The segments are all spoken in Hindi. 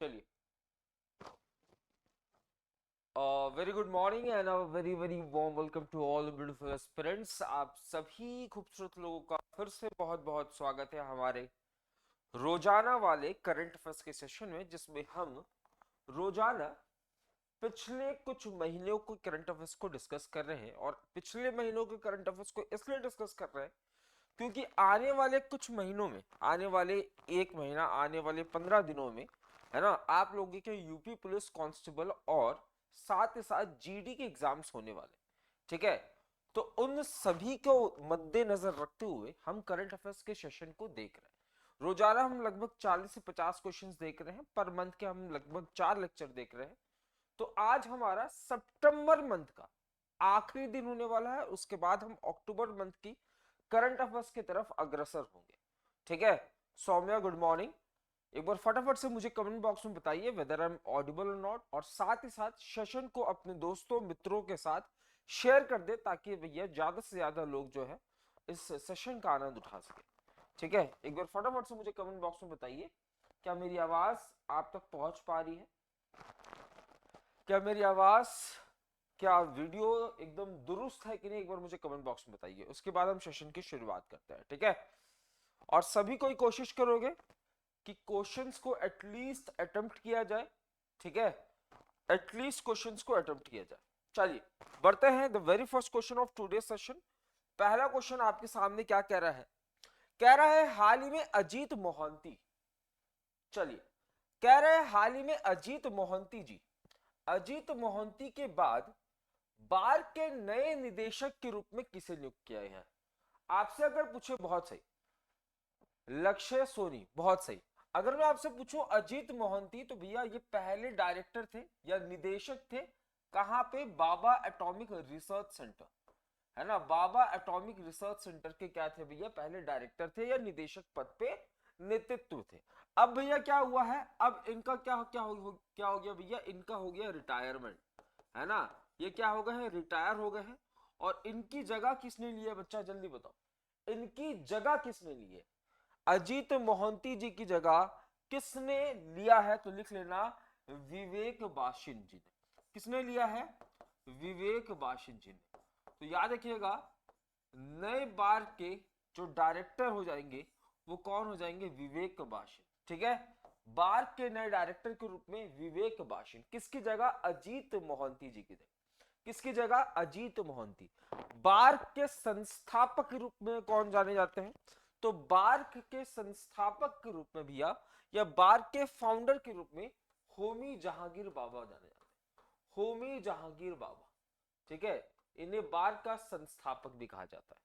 चलिए, very good morning and a very very warm welcome to all beautiful aspirants. आप सभी खूबसूरत लोगों का फिर से बहुत बहुत स्वागत है हमारे रोजाना वाले करंट अफेयर्स के सेशन में, जिसमें हम रोजाना पिछले कुछ महीनों के करंट अफेयर्स को डिस्कस कर रहे हैं। और पिछले महीनों के करंट अफेयर्स को इसलिए डिस्कस कर रहे हैं क्योंकि आने वाले कुछ महीनों में, आने वाले एक महीना, आने वाले 15 दिनों में, है ना, आप लोगों के यूपी पुलिस कांस्टेबल और साथ ही साथ जीडी के एग्जाम्स होने वाले। ठीक है, तो उन सभी को मद्देनजर रखते हुए हम करंट अफेयर्स के सेशन को देख रहे हैं। रोजाना हम लगभग 40 से 50 क्वेश्चंस देख रहे हैं, पर मंथ के हम लगभग 4 लेक्चर देख रहे हैं। तो आज हमारा सितंबर मंथ का आखिरी दिन होने वाला है, उसके बाद हम अक्टूबर मंथ की करंट अफेयर्स की तरफ अग्रसर होंगे। ठीक है, सौम्या गुड मॉर्निंग। एक बार फटाफट से मुझे कमेंट बॉक्स में बताइए वेदर आई एम ऑडिबल और नॉट, और साथ ही साथ सेशन को अपने दोस्तों मित्रों के साथ शेयर कर दे ताकि भैया ज्यादा से ज्यादा लोग जो है इस सेशन का आनंद उठा सके। ठीक है, एक बार फटाफट से मुझे कमेंट बॉक्स में बताइए, क्या मेरी आवाज आप तक पहुंच पा रही है? क्या मेरी आवाज, क्या वीडियो एकदम दुरुस्त है कि नहीं? एक बार मुझे कमेंट बॉक्स में बताइए, उसके बाद हम सेशन की शुरुआत करते हैं। ठीक है, और सभी कोई कोशिश करोगे कि क्वेश्चंस को एटलीस्ट अटेम्प्ट किया जाए। ठीक है, एटलीस्ट क्वेश्चंस को अटेम्प्ट किया जाए। चलिए बढ़ते हैं, the very first question of today session. पहला क्वेश्चन आपके सामने क्या कह रहा है? कह रहा है हाल ही में अजीत मोहंती, चलिए, कह रहे हैं हाल ही में अजीत मोहंती जी, अजीत मोहंती के बाद बार के नए निदेशक के रूप में किसे नियुक्त किया गया है? आपसे अगर पूछे, बहुत सही, लक्ष्य सोनी, बहुत सही। अगर मैं आपसे पूछूं अजीत मोहंती, तो भैया ये पहले डायरेक्टर थे या निदेशक थे कहां पे? बाबा एटॉमिक रिसर्च सेंटर, है ना, बाबा एटॉमिक रिसर्च सेंटर के क्या थे भैया? पहले डायरेक्टर थे या निदेशक पद पे नेतृत्व थे। अब भैया क्या हुआ है? अब इनका क्या हो गया भैया? इनका हो गया रिटायरमेंट, है ना, ये क्या हो गए हैं? रिटायर हो गए हैं। और इनकी जगह किसने ली है बच्चा? जल्दी बताओ, इनकी जगह किसने ली है? अजीत मोहंती जी की जगह किसने लिया है? तो लिख लेना, विवेक बाशिन जी ने। किसने लिया है? विवेक बाशिन जी ने। तो याद रखिएगा, नए बार के जो डायरेक्टर हो जाएंगे वो कौन हो जाएंगे? विवेक बाशिन। ठीक है, बार के नए डायरेक्टर के रूप में विवेक बाशिन। किसकी जगह? अजीत मोहंती जी की जगह। किसकी जगह? अजीत मोहंती। बार्क के संस्थापक के रूप में कौन जाने जाते हैं? तो बार्क के संस्थापक के रूप में भैया, या बार्क के फाउंडर के रूप में होमी जहांगीर बाबा जाने जाते हैं। होमी जहांगीर बाबा। ठीक है, इन्हें बार्क का संस्थापक भी कहा जाता है।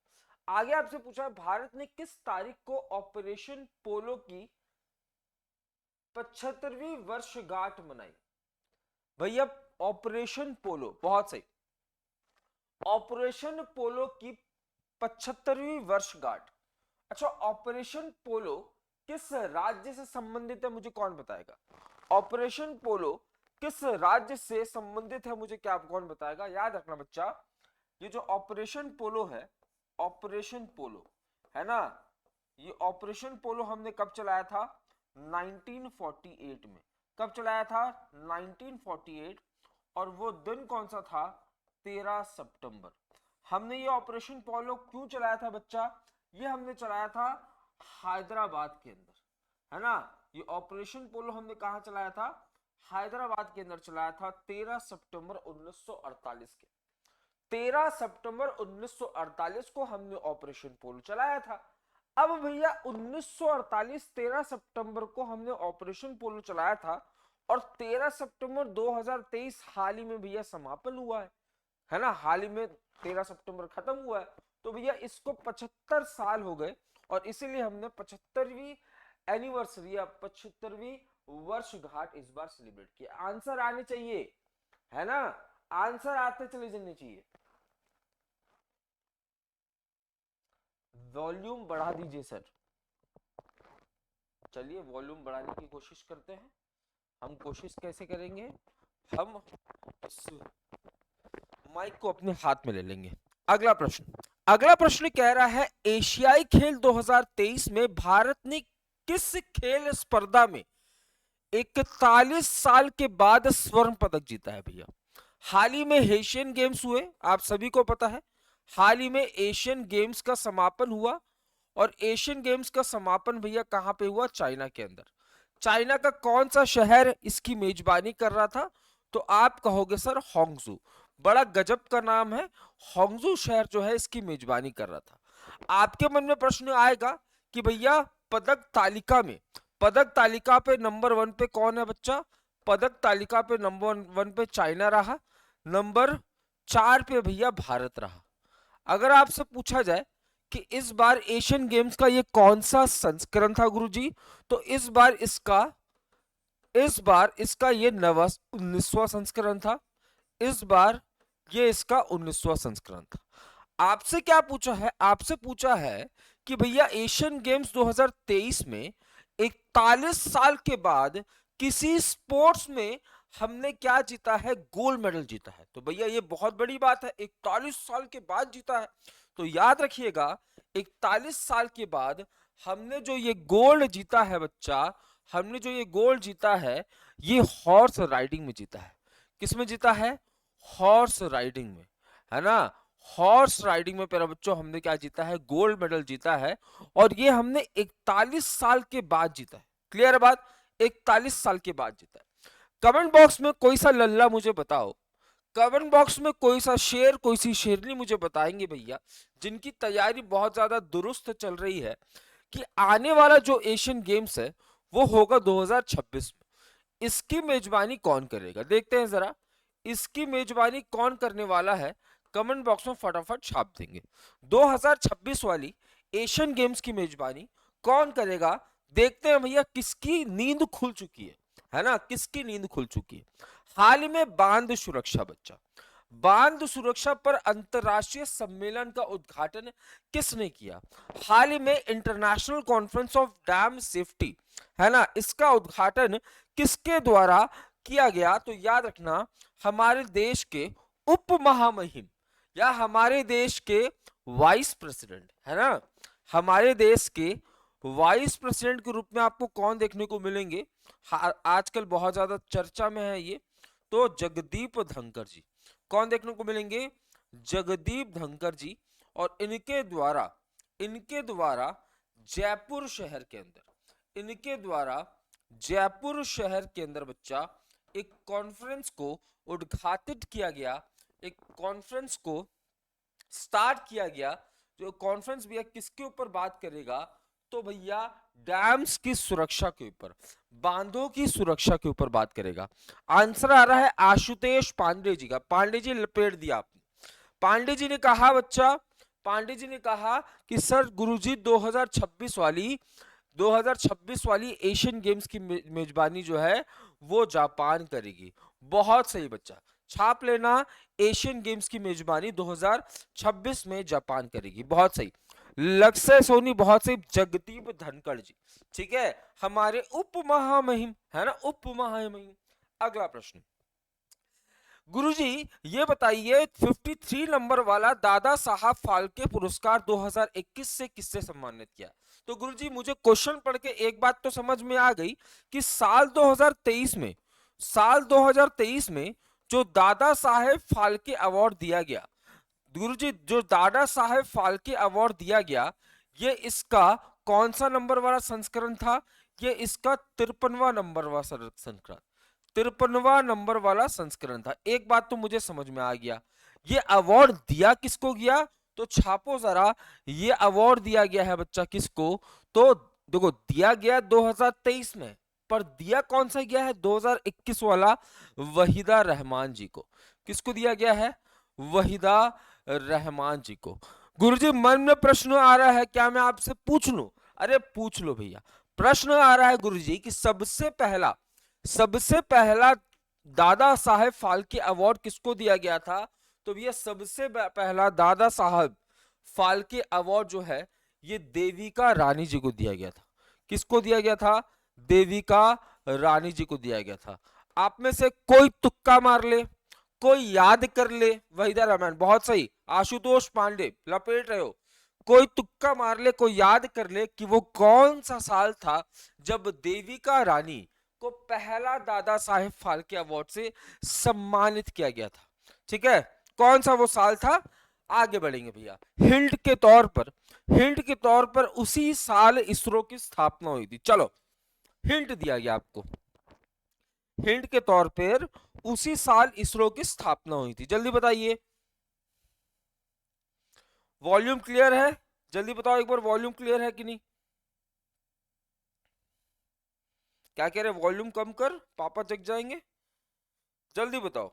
आगे आपसे पूछा है भारत ने किस तारीख को ऑपरेशन पोलो की 75वीं वर्षगांठ मनाई? भैया ऑपरेशन पोलो, बहुत सही, ऑपरेशन पोलो की 75वीं वर्षगांठ। अच्छा, ऑपरेशन पोलो किस राज्य से संबंधित है, मुझे कौन बताएगा? ऑपरेशन पोलो किस राज्य से संबंधित है, मुझे क्या कौन बताएगा? याद रखना बच्चा, ये जो ऑपरेशन पोलो है, ऑपरेशन पोलो है ना, ये ऑपरेशन पोलो हमने कब चलाया था? 1948 में। कब चलाया था? 1948। और वो दिन कौन सा था? 13 सितंबर। हमने ये ऑपरेशन पोलो क्यों चलाया था बच्चा? ये हमने चलाया था हैदराबाद के अंदर, है ना। ये ऑपरेशन पोलो हमने कहा चलाया था? हैदराबाद के अंदर चलाया था, 13 सितंबर 1948 के। 13 सितंबर 1948 को हमने ऑपरेशन पोलो चलाया था। अब भैया 1948 13 सितंबर को हमने ऑपरेशन पोलो चलाया था, और 13 सितंबर 2023 हाल ही में भैया समापन हुआ है ना, हाल ही में 13 सितंबर खत्म हुआ है। तो भैया इसको 75 साल हो गए, और इसीलिए हमने 75वीं एनिवर्सरी या 75वीं वर्षगांठ इस बार सेलिब्रेट किया। आंसर आने चाहिए, है ना, आंसर आते चले जाने चाहिए। वॉल्यूम बढ़ा दीजिए सर। चलिए वॉल्यूम बढ़ाने की कोशिश करते हैं। हम कोशिश कैसे करेंगे? हम इस माइक को अपने हाथ में ले लेंगे। अगला प्रश्न, अगला प्रश्न कह रहा है एशियाई खेल 2023 में भारत ने किस खेल स्पर्धा में 41 साल के बाद स्वर्ण पदक जीता है भैया। हाल ही में एशियन गेम्स हुए, आप सभी को पता है। हाल ही में एशियन गेम्स का समापन हुआ, और एशियन गेम्स का समापन भैया कहां पे हुआ? चाइना के अंदर। चाइना का कौन सा शहर इसकी मेजबानी कर रहा था? तो आप कहोगे सर होंगजू। बड़ा गजब का नाम है, होंगजू शहर जो है इसकी मेजबानी कर रहा था। आपके मन में प्रश्न आएगा कि भैया पदक तालिका पे नंबर 1 पे कौन है बच्चा? पदक तालिका पे नंबर 1 पे चाइना रहा, नंबर 4 पे भैया भारत रहा। अगर आपसे पूछा जाए कि इस बार एशियन गेम्स का ये कौन सा संस्करण था गुरुजी, तो इस बार इसका ये 19वां संस्करण था। इस बार ये इसका 19वां संस्करण था। आपसे क्या पूछा है? आपसे पूछा है कि भैया एशियन गेम्स 2023 में 41 साल के बाद किसी स्पोर्ट्स में हमने क्या जीता है? गोल्ड मेडल जीता है। तो भैया ये बहुत बड़ी बात है, 41 साल के बाद जीता है। तो याद रखिएगा, 41 साल के बाद हमने जो ये गोल्ड जीता है बच्चा, हमने जो ये गोल्ड जीता है, ये हॉर्स राइडिंग में जीता है। किस में जीता है? हॉर्स राइडिंग में, है ना। हॉर्स राइडिंग में प्यारे बच्चों हमने क्या जीता है? गोल्ड मेडल जीता है। और ये हमने 41 साल के बाद जीता है। क्लियर है बात? 41 साल के बाद जीता है। कमेंट बॉक्स में कोई सा लल्ला मुझे बताओ, कमेंट बॉक्स में कोई सा शेर, कोई सी शेरनी मुझे बताएंगे भैया, जिनकी तैयारी बहुत ज्यादा दुरुस्त चल रही है, कि आने वाला जो एशियन गेम्स है वो होगा 2026 में। इसकी मेजबानी कौन करेगा? देखते हैं जरा, इसकी मेजबानी कौन करने वाला है? कमेंट बॉक्स में फटाफट छाप देंगे। 2026 वाली एशियन गेम्स की मेजबानी कौन करेगा? देखते हैं भैया किसकी नींद खुल चुकी है ना, किसकी नींद खुल चुकी है। हाल ही में बांध सुरक्षा बच्चा, बांध सुरक्षा पर अंतरराष्ट्रीय सम्मेलन का उद्घाटन किसने किया? हाल ही में international conference of dam safety, है ना, इसका उद्घाटन किसके द्वारा किया गया? तो याद रखना, हमारे देश के उप महामहिम या हमारे देश के वाइस प्रेसिडेंट, है ना, हमारे देश के वाइस प्रेसिडेंट के रूप में आपको कौन देखने को मिलेंगे? आजकल बहुत ज्यादा चर्चा में है ये, तो जगदीप धनखड़ जी। कौन देखने को मिलेंगे? जगदीप धनखड़ जी। और इनके द्वारा जयपुर शहर के अंदर, इनके द्वारा जयपुर शहर के अंदर बच्चा एक कॉन्फ्रेंस को उद्घाटित किया गया, एक कॉन्फ्रेंस को स्टार्ट किया गया। जो कॉन्फ्रेंस भैया किसके ऊपर बात करेगा? तो भैया डैम्स की सुरक्षा के ऊपर, बांधों की सुरक्षा के ऊपर बात करेगा। आंसर आ रहा है आशुतोष पांडे जी का। पांडे जी लपेट दिया आपने। पांडे जी ने कहा बच्चा, पांडे जी ने कहा कि सर गुरुजी 2026 वाली एशियन गेम्स की मेजबानी जो है वो जापान करेगी। बहुत सही बच्चा, छाप लेना, एशियन गेम्स की मेजबानी 2026 में जापान करेगी। बहुत सही लक्ष्य सोनी, बहुत सही जगदीप धनखड़ जी। ठीक है, हमारे उप महामहिम, है ना, उप महामहिम। अगला प्रश्न, गुरुजी ये बताइए 53 नंबर वाला दादा साहब फाल्के पुरस्कार 2021 से किससे सम्मानित किया? तो गुरुजी मुझे क्वेश्चन पढ़ के एक बात तो समझ में आ गई कि साल 2023 में जो दादा साहेब फाल्के अवार्ड दिया गया, गुरुजी जो दादा साहेब फाल्के अवार्ड दिया गया, ये इसका कौन सा नंबर वाला संस्करण था? ये इसका 53वां नंबर वाला संस्करण, 53वां नंबर वाला संस्करण था। एक बात तो मुझे समझ में आ गया, ये अवार्ड दिया किसको गया? तो छापो जरा, ये अवार्ड दिया गया है बच्चा किसको? तो देखो दिया गया 2023 में, पर दिया कौन सा गया है? 2021 वाला वहीदा रहमान जी को। किसको दिया गया है? वहीदा रहमान जी को। गुरुजी मन में प्रश्न आ रहा है, क्या मैं आपसे पूछ लूं? अरे पूछ लो भैया। प्रश्न आ रहा है गुरुजी कि सबसे पहला दादा साहेब फाल्के अवार्ड किसको दिया गया था? तो भैया सबसे पहला दादा साहब फाल्के अवार्ड जो है ये देविका रानी जी को दिया गया था। किसको दिया गया था? देविका रानी जी को दिया गया था। आप में से कोई तुक्का मार ले, कोई याद कर ले। वहीदा रहमान, बहुत सही। आशुतोष पांडे लपेट रहे हो। कोई तुक्का मार ले, कोई याद कर ले कि वो कौन सा साल था जब देविका रानी को पहला दादा साहेब फाल्के अवार्ड से सम्मानित किया गया था। ठीक है, कौन सा वो साल था, आगे बढ़ेंगे भैया। हिंट के तौर पर उसी साल इसरो की स्थापना हुई थी। चलो हिंट दिया गया आपको, हिंट के तौर पर उसी साल इसरो की स्थापना हुई थी। जल्दी बताइए, वॉल्यूम क्लियर है? जल्दी बताओ एक बार, वॉल्यूम क्लियर है कि नहीं? क्या कह रहे, वॉल्यूम कम कर, पापा जग जाएंगे। जल्दी बताओ।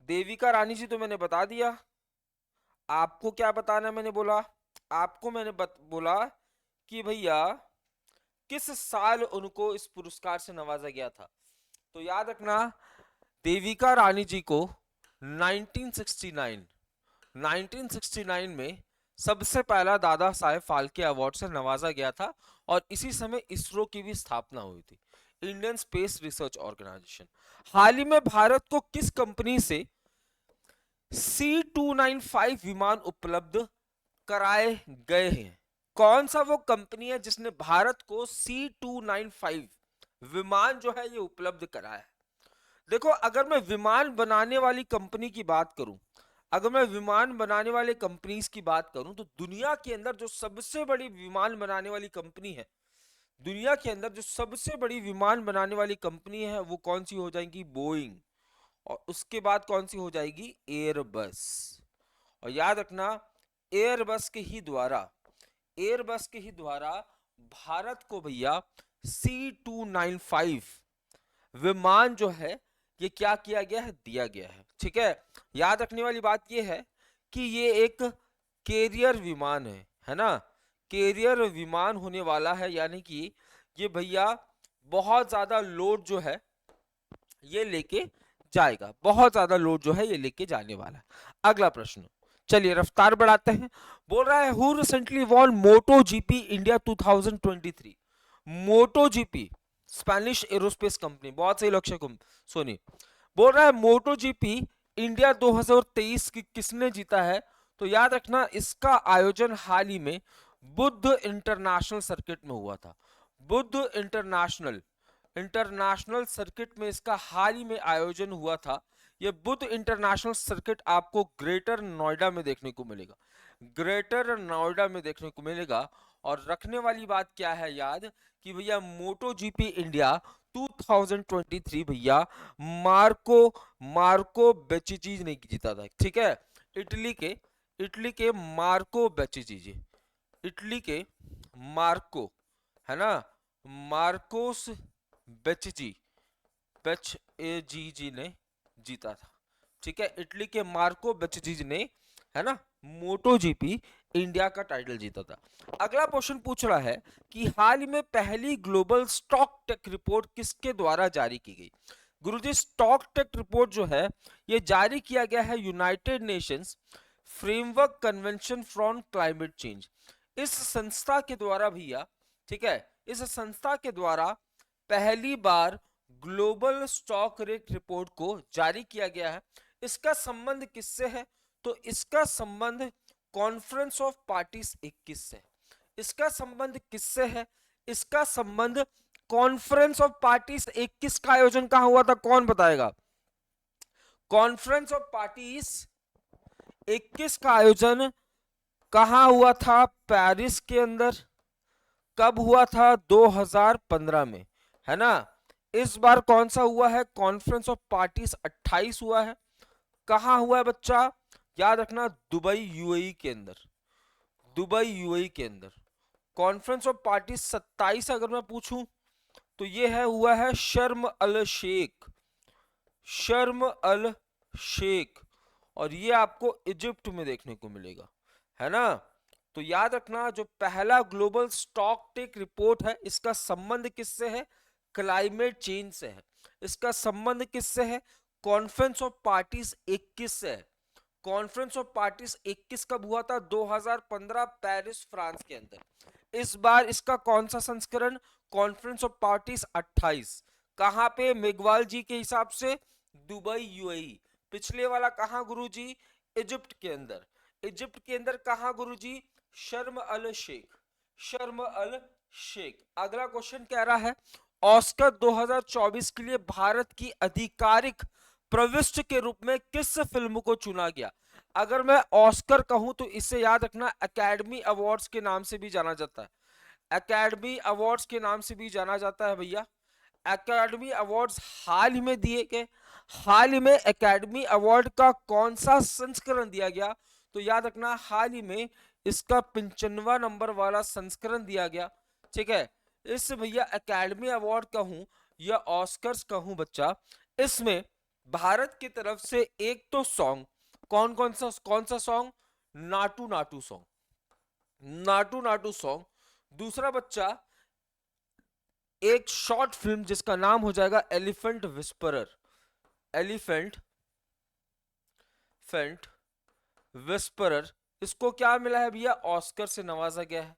देविका रानी जी तो मैंने बता दिया। आपको क्या बताना मैंने बोला, आपको मैंने बोला कि भैया किस साल उनको इस पुरस्कार से नवाजा गया था। तो याद रखना, देविका रानी जी को 1969 में सबसे पहला दादा साहेब फाल्के अवार्ड से नवाजा गया था, और इसी समय इसरो की भी स्थापना हुई थी, इंडियन स्पेस रिसर्च ऑर्गेनाइजेशन। हाल ही में भारत को किस कंपनी से C295 विमान उपलब्ध कराए गए हैं? कौन सा वो कंपनी है जिसने भारत को C295 विमान जो है ये उपलब्ध कराया है? देखो, अगर मैं विमान बनाने वाली कंपनी की बात करूं, अगर मैं विमान बनाने वाले कंपनीज की बात करूं, तो दुनिया के अंदर जो सबसे बड़ी विमान बनाने वाली कंपनी है, दुनिया के अंदर जो सबसे बड़ी विमान बनाने वाली कंपनी है, वो कौन सी हो जाएगी? बोइंग। और उसके बाद कौन सी हो जाएगी? एयरबस। और याद रखना, एयरबस के ही द्वारा, एयरबस के ही द्वारा भारत को भैया C295 विमान जो है ये क्या किया गया है? दिया गया है। ठीक है, याद रखने वाली बात ये है कि ये एक कैरियर विमान है ना, कैरियर विमान होने वाला है, यानी कि ये भैया बहुत ज्यादा लोड जो है ये लेके जाएगा, बहुत ज्यादा लोड जो है ये लेके जाने वाला है। अगला प्रश्न, चलिए रफ्तार बढ़ाते हैं। बोल रहा है who recently won Moto GP India 2023? Moto GP Spanish aerospace company, बहुत सही लक्ष्य सोनी। बोल रहा है मोटो जीपी इंडिया 2023 की किसने जीता है? तो याद रखना, इसका आयोजन हाल ही में बुद्ध इंटरनेशनल सर्किट में हुआ था। बुद्ध इंटरनेशनल सर्किट में इसका हाल ही में आयोजन हुआ था। यह बुद्ध इंटरनेशनल सर्किट आपको ग्रेटर नोएडा में देखने को मिलेगा, ग्रेटर नोएडा में देखने को मिलेगा। और रखने वाली बात क्या है याद, कि भैया मोटो जीपी इंडिया 2023 भैया मार्को बेचिची ने जीता था। ठीक है, इटली के मार्को बेचिची, इटली के मार्को, है ना, मार्कोस बेचिची ने जीता था। ठीक है, इटली के मार्को बेचिची ने, है ना, मोटो जीपी इंडिया का टाइटल जीता था। अगला क्वेश्चन पूछ रहा है कि हाल ही में पहली ग्लोबल स्टॉक टेक रिपोर्ट किसके द्वारा जारी की गई? गुरुजी, स्टॉक टेक रिपोर्ट जो है ये जारी किया गया है United Nations framework convention from climate change, इस संस्था के द्वारा भैया। ठीक है, इस संस्था के द्वारा पहली बार ग्लोबल स्टॉक रेट रिपोर्ट को जारी किया गया है। इसका संबंध किससे है? तो इसका संबंध कॉन्फ्रेंस ऑफ पार्टीज 21 से। इसका संबंध किससे है? इसका संबंध कॉन्फ्रेंस ऑफ पार्टीज 21 का आयोजन कहां हुआ था? कौन बताएगा? कॉन्फ्रेंस ऑफ पार्टीज 21 का आयोजन कहां हुआ था? पेरिस के अंदर। कब हुआ था? 2015 में, है ना। इस बार कौन सा हुआ है? कॉन्फ्रेंस ऑफ पार्टीज 28 हुआ है। कहां हुआ है बच्चा? याद रखना, दुबई यूएई के अंदर, दुबई यूएई के अंदर। कॉन्फ्रेंस ऑफ पार्टीज 27 अगर मैं पूछूं तो ये है, हुआ है शर्म अल शेख, शर्म अल शेख, और ये आपको इजिप्ट में देखने को मिलेगा, है ना। तो याद रखना, जो पहला ग्लोबल स्टॉक टेक रिपोर्ट है इसका संबंध किससे है? क्लाइमेट चेंज से है। इसका संबंध किससे है? कॉन्फ्रेंस ऑफ पार्टीज 21 से है। कॉन्फ्रेंस ऑफ पार्टीज 21 कब हुआ था? 2015 पेरिस फ्रांस के अंदर। इस बार इसका कौन सा संस्करण? Conference of parties 28। कहां पे? मेघवाल जी के हिसाब से दुबई यूएई। पिछले वाला कहाँ गुरुजी? इजिप्ट के अंदर। इजिप्ट के अंदर कहाँ गुरुजी? शर्म अल शेख। शर्म अल शेख। अगला क्वेश्चन कह रहा है ऑस्कर 2024 के लिए भारत की आधिकारिक प्रविष्ट के रूप में किस फिल्म को चुना गया? अगर मैं ऑस्कर कहूं तो इसे याद रखना एकेडमी अवार्ड्स के नाम से भी जाना जाता है। एकेडमी अवार्ड्स के नाम से भी जाना जाता है भैया। एकेडमी अवार्ड्स हाल ही में दिए गए। हाल ही में एकेडमी अवार्ड का कौन सा संस्करण दिया गया? तो याद रखना हाल ही में इसका 95वां नंबर वाला संस्करण दिया गया। ठीक है, इस भैया एकेडमी अवार्ड कहूं या ऑस्कर्स कहूं बच्चा, इसमें भारत की तरफ से एक तो सॉन्ग, कौन सा song? Naatu Naatu song, Naatu Naatu song. दूसरा बच्चा एक शॉर्ट फिल्म जिसका नाम हो जाएगा एलिफेंट विस्परर। Elephant whisperer. इसको क्या मिला है भैया? ऑस्कर से नवाजा गया है।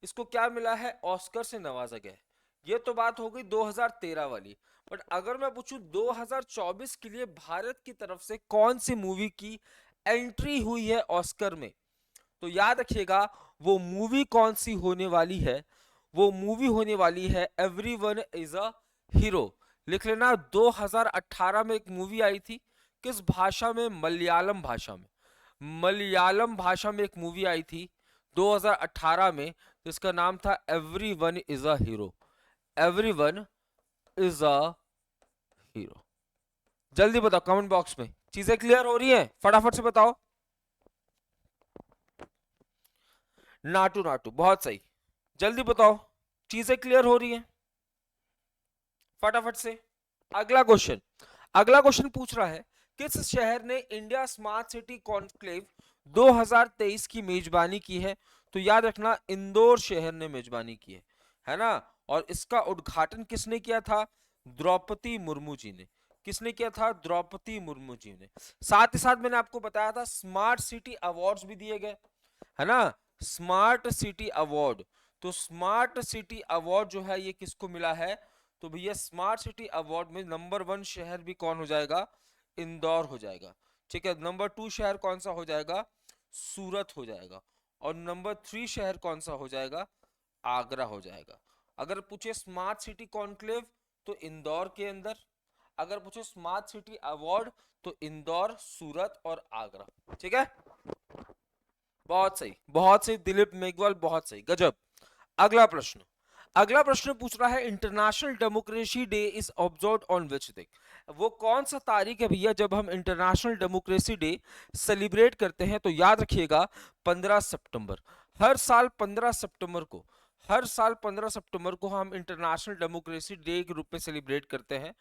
इसको क्या मिला है? ऑस्कर से नवाजा गया है। ये तो बात हो गई 2013 वाली। बट अगर मैं पूछूं 2024 के लिए भारत की तरफ से कौन सी मूवी की एंट्री हुई है ऑस्कर में, तो याद रखिएगा वो मूवी कौन सी होने वाली है? वो मूवी होने वाली है एवरीवन इज अ हीरो। लिख लेना। 2018 में एक मूवी आई थी, किस भाषा में? मलयालम भाषा में। मलयालम भाषा में एक मूवी आई थी 2018 में, जिसका नाम था everyone is a hero. Everyone is a hero. जल्दी बताओ कमेंट बॉक्स में, चीजें क्लियर हो रही हैं? फटाफट से बताओ। नाटू नाटू, बहुत सही। जल्दी बताओ, चीजें क्लियर हो रही हैं? फटाफट से। अगला क्वेश्चन पूछ रहा है किस शहर ने इंडिया स्मार्ट सिटी कॉन्क्लेव 2023 की मेजबानी की है? तो याद रखना इंदौर शहर ने मेजबानी की है ना? और इसका उद्घाटन किसने किया था? द्रौपदी मुर्मू जी ने। किसने किया था? द्रौपदी मुर्मू जी ने। साथ ही साथ मैंने आपको बताया था स्मार्ट सिटी अवार्ड्स भी दिए गए, है ना? Smart city award. तो स्मार्ट सिटी अवार्ड जो है ये किसको मिला है? तो भैया स्मार्ट सिटी अवार्ड में नंबर 1 शहर भी कौन हो जाएगा? इंदौर हो जाएगा। ठीक है, नंबर 2 शहर कौन सा हो जाएगा? सूरत हो जाएगा। और नंबर 3 शहर कौन सा हो जाएगा? आगरा हो जाएगा। अगर पूछे स्मार्ट सिटी कॉन्क्लेव तो इंदौर के अंदर। अगर पूछे स्मार्ट सिटी अवार्ड तो इंदौर, सूरत और आगरा। ठीक है, बहुत सही दिलीप मेघवाल, बहुत सही, गजब। अगला प्रश्न पूछ रहा है international democracy day is observed on which day? वो कौन सा तारीख है भैया जब हम इंटरनेशनल डेमोक्रेसी डे सेलिब्रेट करते हैं? तो याद रखिएगा 15 सितंबर। हर साल 15 सितंबर को, हर साल 15 सितंबर को हम इंटरनेशनल डेमोक्रेसी डे के रूप में सेलिब्रेट करते हैं।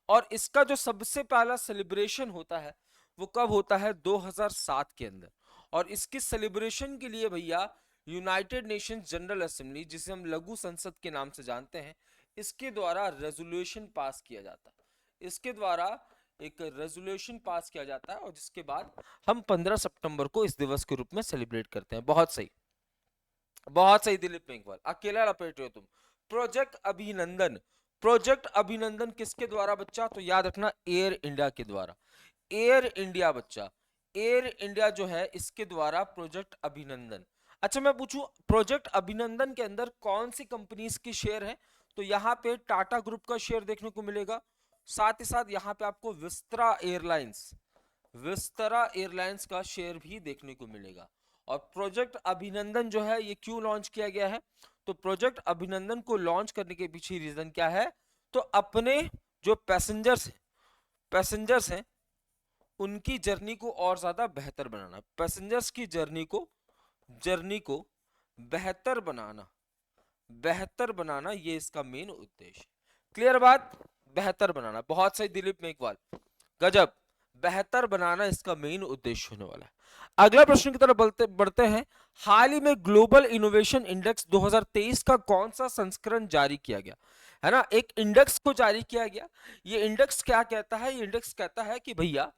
और इसका जो सबसे पहला सेलिब्रेशन होता है वो कब होता है? 2007 के अंदर। और इसकी सेलिब्रेशन के लिए भैया यूनाइटेड नेशंस जनरल असेंबली, जिसे हम लघु संसद के नाम से जानते हैं, इसके द्वारा रेजोल्यूशन पास किया जाता है। इसके द्वारा एक रेजोल्यूशन पास किया जाता है और जिसके बाद हम 15 सितंबर को इस दिवस के रूप में सेलिब्रेट करते हैं। बहुत सही दिलीप मेघवाल, अकेला लपेटे हो तुम। प्रोजेक्ट अभिनंदन। प्रोजेक्ट अभिनंदन किसके द्वारा बच्चा? तो याद रखना एयर इंडिया के द्वारा। एयर इंडिया बच्चा, एयर इंडिया जो है इसके द्वारा प्रोजेक्ट अभिनंदन। अच्छा मैं पूछूं प्रोजेक्ट अभिनंदन के अंदर कौन सी कंपनीज की शेयर है? तो यहाँ पे टाटा ग्रुप का शेयर देखने को मिलेगा। साथ ही साथ यहाँ पे आपको विस्तारा एयरलाइंस का शेयर भी देखने को मिलेगा। और प्रोजेक्ट अभिनंदन जो है ये क्यों लॉन्च किया गया है? तो प्रोजेक्ट अभिनंदन को लॉन्च करने के पीछे रीजन क्या है? तो अपने जो पैसेंजर्स हैं उनकी जर्नी को और ज्यादा बेहतर बनाना, पैसेंजर्स की जर्नी को बेहतर बनाना ये इसका मेन उद्देश्य। क्लियर बात? बेहतर बनाना, बहुत सही दिलीप मेघवाल, गजब। बेहतर बनाना इसका मेन उद्देश्य होने वाला है। अगला प्रश्न की तरफ बढ़ते हैं। हाल ही में ग्लोबल इनोवेशन इंडेक्स 2023 का कौन सा संस्करण जारी किया गया? है ना, एक इंडेक्स को जारी किया गया। ये इंडेक्स क्या कहता है? ये इंडेक्स कहता है कि भैया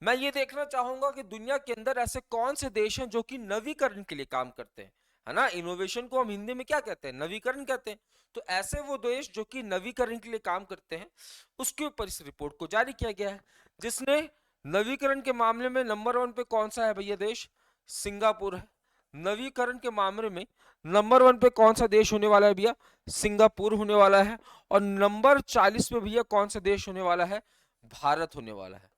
मैं ये देखना चाहूंगा कि दुनिया के अंदर ऐसे कौन से देश हैं जो कि नवीकरण के लिए काम करते हैं, है ना? इनोवेशन को हम हिंदी में क्या कहते हैं? नवीकरण कहते हैं। तो ऐसे वो देश जो कि नवीकरण के लिए काम करते हैं उसके ऊपर इस रिपोर्ट को जारी किया गया है, जिसने नवीकरण के मामले में नंबर 1 पे कौन सा है भैया देश? सिंगापुर है। नवीकरण के मामले में नंबर 1 पे कौन सा देश होने वाला है भैया? सिंगापुर होने वाला है। और नंबर 40 पे भैया कौन सा देश होने वाला है? भारत होने वाला है।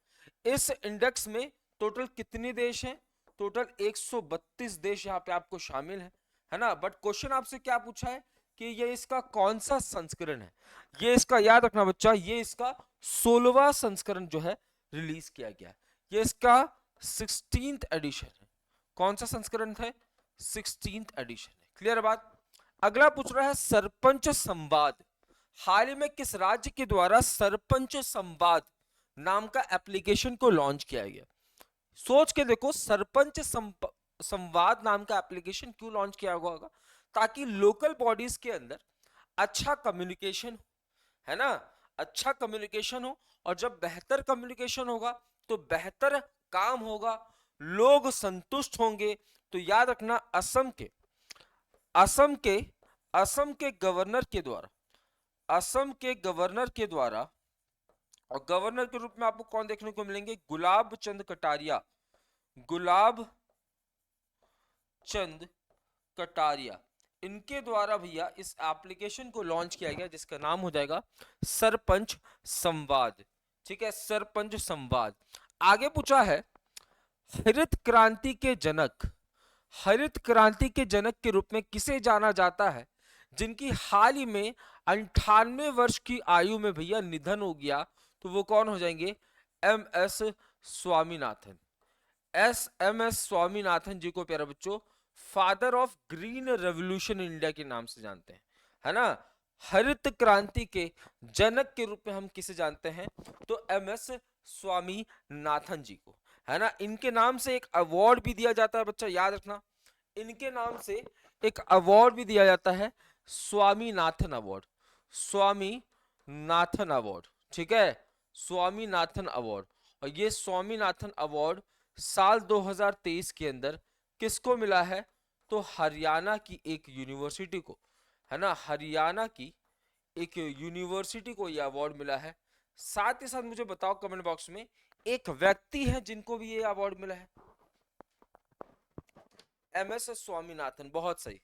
इस इंडेक्स में टोटल कितने देश हैं? टोटल 132 देश यहाँ पे आपको शामिल है ना। बट क्वेश्चन आपसे क्या पूछा है कि ये इसका कौन सा संस्करण है? ये इसका याद रखना बच्चा, ये इसका 16वां संस्करण जो है रिलीज किया गया। ये इसका 16th एडिशन है। कौन सा संस्करण था? 16th एडिशन है। क्लियर बात। अगला पूछ रहा है सरपंच संवाद। हाल ही में किस राज्य के द्वारा सरपंच संवाद नाम का एप्लीकेशन को लॉन्च किया गया? सोच के देखो, सरपंच संवाद नाम का एप्लीकेशन क्यों लॉन्च किया होगा? ताकि लोकल बॉडीज के अंदर अच्छा कम्युनिकेशन, है ना, अच्छा कम्युनिकेशन हो। और जब बेहतर कम्युनिकेशन होगा तो बेहतर काम होगा, लोग संतुष्ट होंगे। तो याद रखना, असम के गवर्नर के द्वारा, असम के गवर्नर के द्वारा, और गवर्नर के रूप में आपको कौन देखने को मिलेंगे? गुलाब चंद कटारिया। गुलाब चंद कटारिया, इनके द्वारा भैया इस एप्लीकेशन को लॉन्च किया गया जिसका नाम हो जाएगा सरपंच संवाद। ठीक है, सरपंच संवाद। आगे पूछा है हरित क्रांति के जनक, हरित क्रांति के जनक के रूप में किसे जाना जाता है जिनकी हाल ही में 98 वर्ष की आयु में भैया निधन हो गया? तो वो कौन हो जाएंगे? M S Swaminathan. M S Swaminathan ji को प्यारे बच्चों father of green revolution India के नाम से जानते हैं, है ना। हरित क्रांति के जनक के रूप में हम किसे जानते हैं? तो एम एस स्वामीनाथन जी को, है ना। इनके नाम से एक अवार्ड भी दिया जाता है बच्चा, याद रखना, इनके नाम से एक अवार्ड भी दिया जाता है, स्वामीनाथन अवार्ड। स्वामीनाथन अवार्ड, ठीक है, स्वामीनाथन अवार्ड। और ये स्वामीनाथन अवार्ड साल 2023 के अंदर किसको मिला है? तो हरियाणा की एक यूनिवर्सिटी को, है ना, हरियाणा की एक यूनिवर्सिटी को यह अवार्ड मिला है। साथ ही साथ मुझे बताओ कमेंट बॉक्स में, एक व्यक्ति है जिनको भी ये अवार्ड मिला है? एम एस स्वामीनाथन, बहुत सही,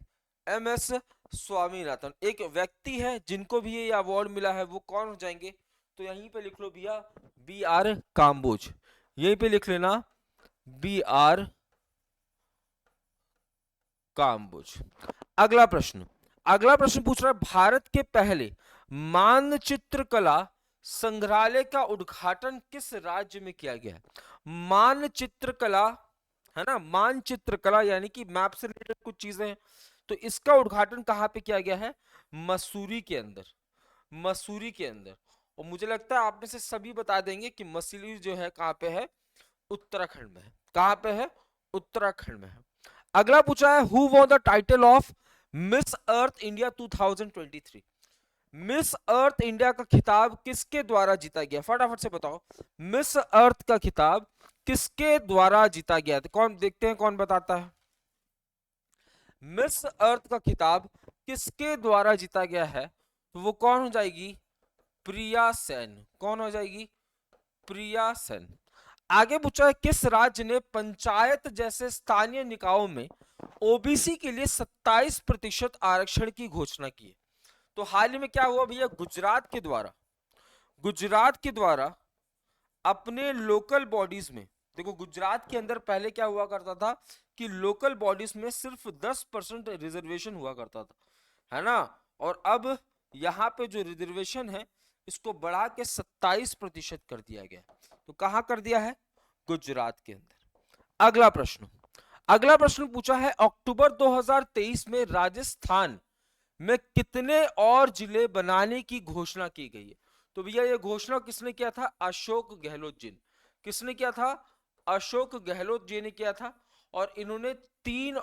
एम एस स्वामीनाथन। एक व्यक्ति है जिनको भी ये अवार्ड मिला है, वो कौन हो जाएंगे? तो यहीं पे लिख लो भैया, बी आर काम्बोज। यहीं पे लिख लेना, बी आर काम्बोज। अगला प्रश्न, अगला प्रश्न पूछ रहा है भारत के पहले मानचित्र कला संग्रहालय का उद्घाटन किस राज्य में किया गया है? मानचित्र कला, है ना, मानचित्र कला यानी कि मैप से रिलेटेड कुछ चीजें हैं। तो इसका उद्घाटन कहां पे किया गया है? मसूरी के अंदर, मसूरी के अंदर। और मुझे लगता है आप में से सभी बता देंगे कि मसूरी जो है कहां पे है? उत्तराखंड में है। कहां पे है? उत्तराखंड में है। अगला पूछा है who won the title of Miss Earth India 2023? Miss Earth India का खिताब किसके द्वारा जीता गया? फटाफट से बताओ, मिस अर्थ का खिताब किसके द्वारा जीता गया? तो कौन, देखते हैं कौन बताता है। मिस अर्थ का खिताब किसके द्वारा जीता गया है? तो वो कौन हो जाएगी? प्रिया सेन। कौन हो जाएगी? प्रिया सेन। आगे पूछा है किस राज्य ने पंचायत जैसे स्थानीय निकायों में ओबीसी के लिए 27% आरक्षण की घोषणा की है? तो हाल ही में क्या हुआ भैया? गुजरात के द्वारा, गुजरात के द्वारा अपने लोकल बॉडीज में, देखो गुजरात के अंदर पहले क्या हुआ करता था कि लोकल बॉडीज में सिर्फ 10% रिजर्वेशन हुआ करता था, है ना। और अब यहाँ पे जो रिजर्वेशन है इसको बढ़ा के 27% कर दिया गया। तो कहां कर दिया है? गुजरात के अंदर। अगला प्रश्न, अगला प्रश्न पूछा है अक्टूबर 2023 में राजस्थान में कितने और जिले बनाने की घोषणा की गई है? तो भैया ये घोषणा किसने किया था? अशोक गहलोत जी ने। किसने किया था? अशोक गहलोत जी ने किया था। और इन्होंने तीन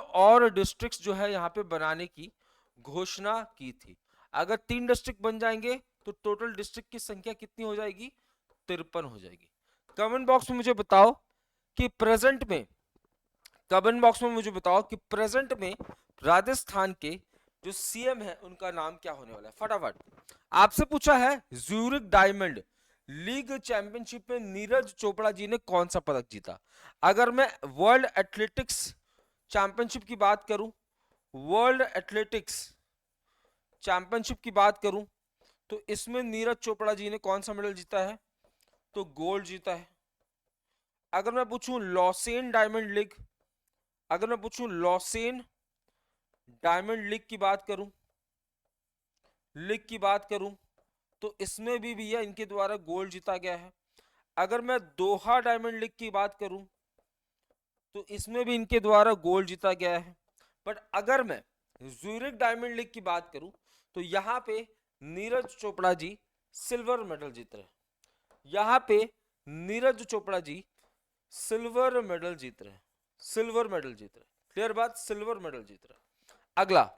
और डिस्ट्रिक्ट्स जो है यहाँ पे बनाने की घोषणा की थी। अगर 3 डिस्ट्रिक्ट बन जाएंगे तो टोटल डिस्ट्रिक्ट की संख्या कितनी हो जाएगी? 53 हो जाएगी। कमेंट बॉक्स में मुझे बताओ कि प्रेजेंट में, कमेंट बॉक्स में मुझे बताओ कि प्रेजेंट में राजस्थान के जो सीएम है उनका नाम क्या होने वाला है? फटाफट। आपसे पूछा है ज्यूरिक डायमंड लीग चैंपियनशिप में नीरज चोपड़ा जी ने कौन सा पदक जीता? अगर मैं वर्ल्ड एथलेटिक्स चैंपियनशिप की बात करूं, वर्ल्ड एथलेटिक्स चैंपियनशिप की बात करूं, तो इसमें नीरज चोपड़ा जी ने कौन सा मेडल जीता है? तो गोल्ड जीता है। अगर मैं पूछूं लॉसेन डायमंड लीग, अगर मैं पूछूं लॉसेन डायमंड लीग की बात करूं, लीग की बात करूं, तो इसमें भी भैया इनके द्वारा गोल्ड जीता गया है। अगर मैं दोहा डायमंड लीग की बात करूं, तो इसमें भी इनके द्वारा गोल्ड जीता गया है। बट अगर मैं ज्यूरिख डायमंड लीग की बात करूं, तो यहां पे Neeraj Chopra G silver medal जीत रहे हैं। यहां पे Neeraj Chopra G silver medal जीत रहे हैं, सिल्वर मेडल जीत रहे हैं। क्लियर बात, सिल्वर मेडल जीत रहे हैं। अगला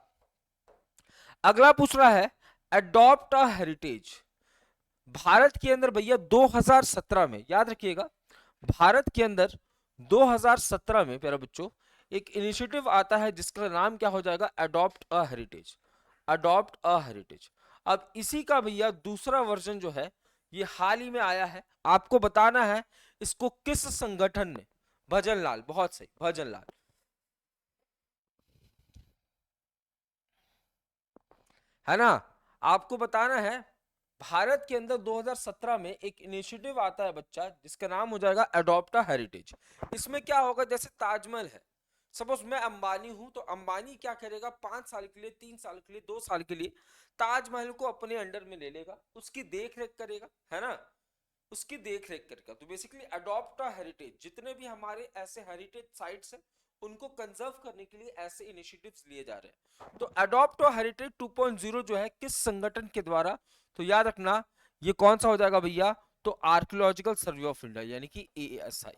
अगला पूछ रहा है अडॉप्ट अ हेरिटेज। भारत के अंदर भैया 2017 में, याद रखिएगा, भारत के अंदर 2017 में प्यारे बच्चों एक इनिशिएटिव आता है जिसका नाम क्या हो जाएगा? Adopt a heritage, adopt a heritage. अब इसी का भैया दूसरा वर्जन जो है ये हाल ही में आया है। आपको बताना है इसको किस संगठन ने, भजनलाल, बहुत सही, भजनलाल, है ना। आपको बताना है भारत के अंदर 2017 में एक इनिशिएटिव आता है बच्चा जिसका नाम हो जाएगा अडॉप्ट अ हेरिटेज। इसमें क्या होगा, जैसे ताजमहल है, सपोज मैं अंबानी हूं, तो अंबानी क्या करेगा, 5 साल के लिए, 3 साल के लिए, 2 साल के लिए ताजमहल को अपने अंडर में ले लेगा, उसकी देख रेख करेगा, है ना, उसकी देख रेख करेगा। तो बेसिकली अडॉप्ट अ हेरिटेज, जितने भी हमारे ऐसे हेरिटेज साइट्स हैं उनको कंजर्व करने के लिए ऐसे इनिशिएटिव्स लिए जा रहे हैं। तो अडॉप्ट अ हेरिटेज 2.0 जो है किस संगठन के द्वारा, तो याद रखना ये कौन सा हो जाएगा भैया? तो आर्कियोलॉजिकल सर्वे ऑफ इंडिया यानी कि ASI,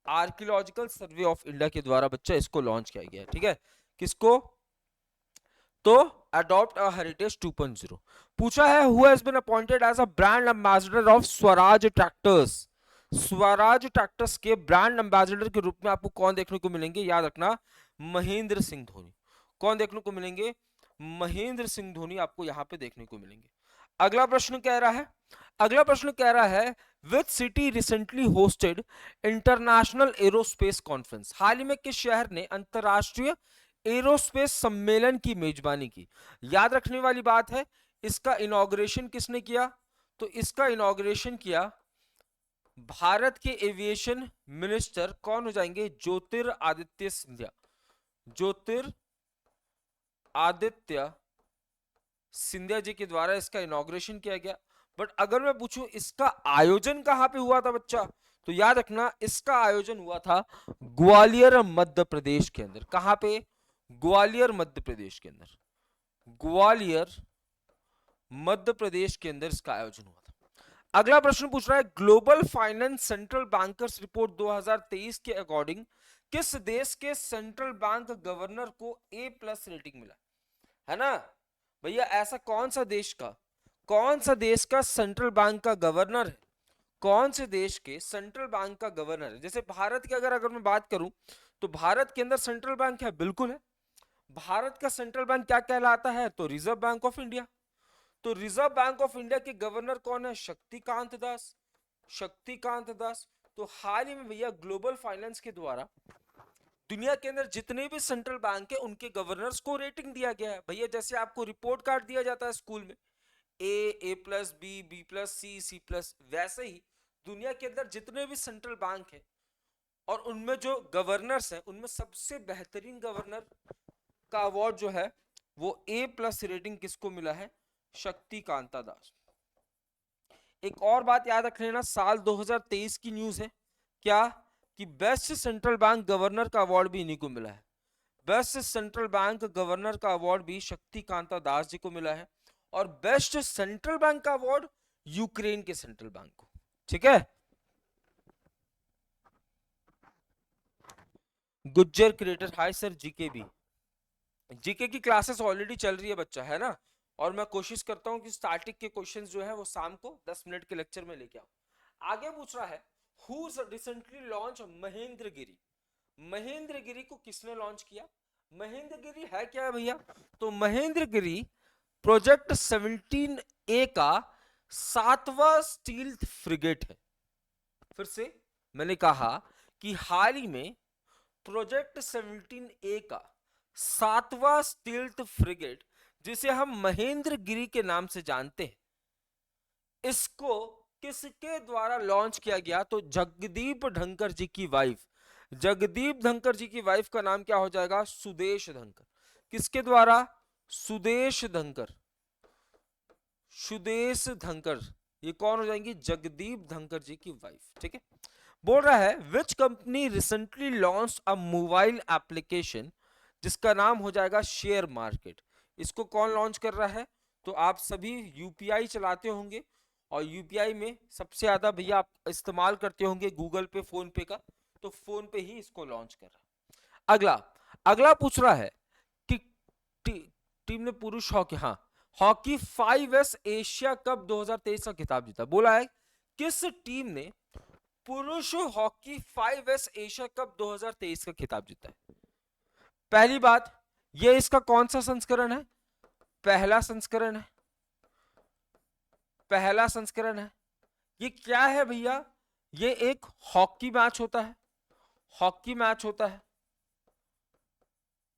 archaeological survey of India के द्वारा बच्चा इसको लॉन्च किया गया है। ठीक है, किसको? तो अडॉप्ट अ हेरिटेज 2.0। पूछा है who has been appointed as a brand ambassador of Swaraj tractors. Swaraj tractors के ब्रांड एम्बेसडर के रूप में आपको कौन देखने को मिलेंगे? याद रखना महेंद्र सिंह धोनी। कौन देखने को मिलेंगे? महेंद्र सिंह धोनी आपको यहां पे देखने को मिलेंगे। अगला प्रश्न कह रहा है, अगला प्रश्न कह रहा है which city recently hosted international aerospace conference. हाल ही में किस शहर ने अंतरराष्ट्रीय एरोस्पेस सम्मेलन की मेजबानी की? याद रखने वाली बात है, इसका इनॉग्रेशन किसने किया? तो इसका इनॉग्रेशन किया भारत के एविएशन मिनिस्टर कौन हो जाएंगे? ज्योतिरादित्य सिंधिया, ज्योतिरादित्य सिंधिया जी के द्वारा इसका इनॉग्रेशन किया गया। बट अगर मैं पूछूं इसका आयोजन कहां पे हुआ था बच्चा, तो याद रखना इसका आयोजन हुआ था ग्वालियर मध्य प्रदेश के अंदर। कहां पे? ग्वालियर मध्य प्रदेश के अंदर, ग्वालियर मध्य प्रदेश के अंदर इसका आयोजन हुआ था। अगला प्रश्न पूछ रहा है global finance central bankers report 2023 के अकॉर्डिंग किस देश के सेंट्रल बैंक गवर्नर को A+ रेटिंग मिला? है ना भैया, ऐसा कौन सा देश का, कौन सा देश का सेंट्रल बैंक का गवर्नर है, कौन से देश के सेंट्रल बैंक का गवर्नर है? जैसे भारत की अगर मैं बात करूं, तो भारत के अंदर सेंट्रल बैंक है, बिल्कुल है। भारत का सेंट्रल बैंक क्या कहलाता है? तो रिजर्व बैंक ऑफ इंडिया। तो रिजर्व बैंक ऑफ इंडिया के गवर्नर कौन है? शक्तिकांत दास, शक्तिकांत दास। तो हाल ही में भैया ग्लोबल फाइनेंस के द्वारा दुनिया के अंदर जितने भी सेंट्रल बैंक है उनके गवर्नर्स को रेटिंग दिया गया है। भैया जैसे आपको रिपोर्ट कार्ड दिया जाता है स्कूल में, A+, B+, C+, वैसे ही दुनिया के अंदर जितने भी सेंट्रल बैंक है और उनमें जो गवर्नर्स हैं उनमें सबसे बेहतरीन गवर्नर का अवार्ड जो है वो A+ रेटिंग किसको मिला है? शक्तिकांता दास। एक और बात याद रख लेना, साल 2023 की न्यूज है क्या, कि बेस्ट सेंट्रल बैंक गवर्नर का अवार्ड भी इन्हीं को मिला है। बेस्ट सेंट्रल बैंक गवर्नर का अवार्ड भी शक्तिकांता दास जी को मिला है। और बेस्ट सेंट्रल बैंक का अवार्ड यूक्रेन के सेंट्रल बैंक को। ठीक है, Gujjar creator, hi sir, GK भी, जीके की क्लासेस ऑलरेडी चल रही है बच्चा, है ना। और मैं कोशिश करता हूं कि स्टैटिक के क्वेश्चंस जो है वो शाम को 10 मिनट के लेक्चर में लेके आऊं। आगे पूछ रहा है who recently launch Mahendragiri. Mahendragiri को किसने लॉन्च किया? महेंद्रगिरी है क्या भैया? तो महेंद्रगिरी प्रोजेक्ट 17A का 7वां स्टील्थ फ्रिगेट है। फिर से मैंने कहा कि हाल ही में प्रोजेक्ट 17A का 7वां स्टील्थ फ्रिगेट, जिसे हम महेंद्रगिरी के नाम से जानते हैं, इसको किसके द्वारा लॉन्च किया गया? तो जगदीप धनखड़ जी की वाइफ, जगदीप धनखड़ जी की वाइफ का नाम क्या हो जाएगा? सुदेश धनखड़। किसके द्वारा? सुदेश धनखड़, सुदेश धनखड़। ये कौन हो जाएंगी? जगदीप धनखड़ जी की वाइफ। ठीक है। बोल रहा है which company recently launch a mobile application, जिसका नाम हो जाएगा शेयर मार्केट। इसको कौन लॉन्च कर रहा है? तो आप सभी यूपीआई चलाते होंगे, और यूपीआई में सबसे ज्यादा भैया आप इस्तेमाल करते होंगे गूगल पे, फोन पे का, तो फोन पे ही इसको लॉन्च कर रहा है। अगला अगला पूछ रहा है कि टीम ने पुरुष हॉकी, हाँ, हॉकी 5S एशिया कप 2023 का खिताब जीता। बोला है किस टीम ने पुरुष हॉकी 5S एशिया कप 2023 का खिताब जीता है? पहली बात, ये इसका कौन सा संस्करण है? पहला संस्करण है, पहला संस्करण है। ये क्या है भैया? ये एक हॉकी मैच होता है, हॉकी मैच होता है,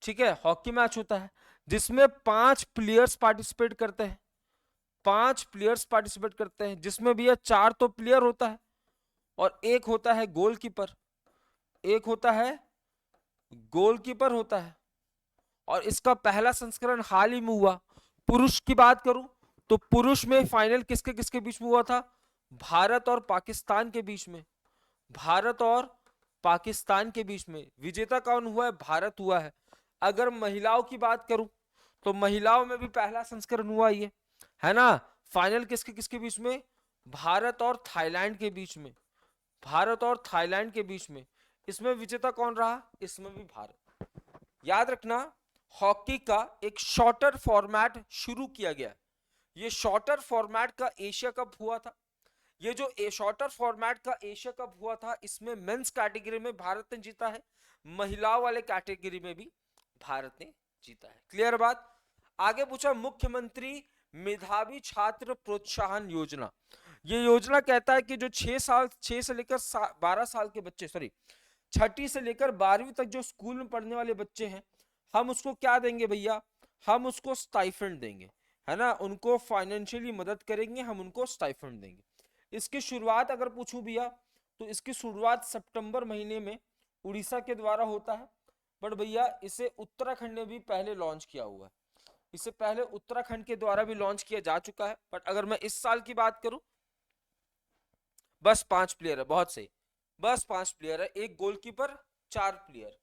ठीक है, हॉकी मैच होता है जिसमें 5 प्लेयर्स पार्टिसिपेट करते हैं, 5 प्लेयर्स पार्टिसिपेट करते हैं, जिसमें भैया 4 तो प्लेयर होता है और एक होता है गोलकीपर, एक होता है गोलकीपर होता है। और इसका पहला संस्करण हाल ही में हुआ। पुरुष की बात करूं तो पुरुष में फाइनल किसके किसके बीच में हुआ था? भारत और पाकिस्तान के बीच में, भारत और पाकिस्तान के बीच में। विजेता कौन हुआ है? भारत हुआ है। अगर महिलाओं की बात करूं तो महिलाओं में भी पहला संस्करण हुआ ये, है ना? फाइनल किसके किसके बीच में? भारत और थाईलैंड के बीच में, भारत और थाईलैंड के बीच में। इसमें विजेता कौन रहा? इसमें भी भारत। याद रखना, हॉकी का एक शॉर्टर फॉर्मेट शुरू किया गया। ये शॉर्टर फॉर्मेट का एशिया कप हुआ था। ये जो शॉर्टर फॉर्मेट का एशिया कप हुआ था, इसमें मेंस कैटेगरी में भारत ने जीता है, महिलाओं वाले कैटेगरी में भी भारत ने जीता है। क्लियर बात? आगे पूछा मुख्यमंत्री मेधावी छात्र प्रोत्साहन योजना। ये योजना कहता है कि जो 6 से लेकर 12 साल के बच्चे, सॉरी 6ठी से लेकर 12वीं तक जो स्कूल में पढ़ने वाले बच्चे हैं, हम उसको क्या देंगे भैया? हम उसको स्टाइफंड देंगे, है ना? उनको फाइनेंशियली मदद करेंगे, हम उनको स्टाइफंड देंगे। इसकी शुरुआत अगर पूछूं भैया, तो इसकी शुरुआत सितंबर महीने में उड़ीसा के द्वारा होता है, बट भैया इसे उत्तराखंड ने भी पहले लॉन्च किया हुआ है। इससे पहले उत्तराखंड के द्वारा भी लॉन्च किया जा चुका है, बट अगर मैं इस साल की बात करूं, बस 5 प्लेयर है, बहुत सही, बस 5 प्लेयर है, एक गोलकीपर, 4 प्लेयर।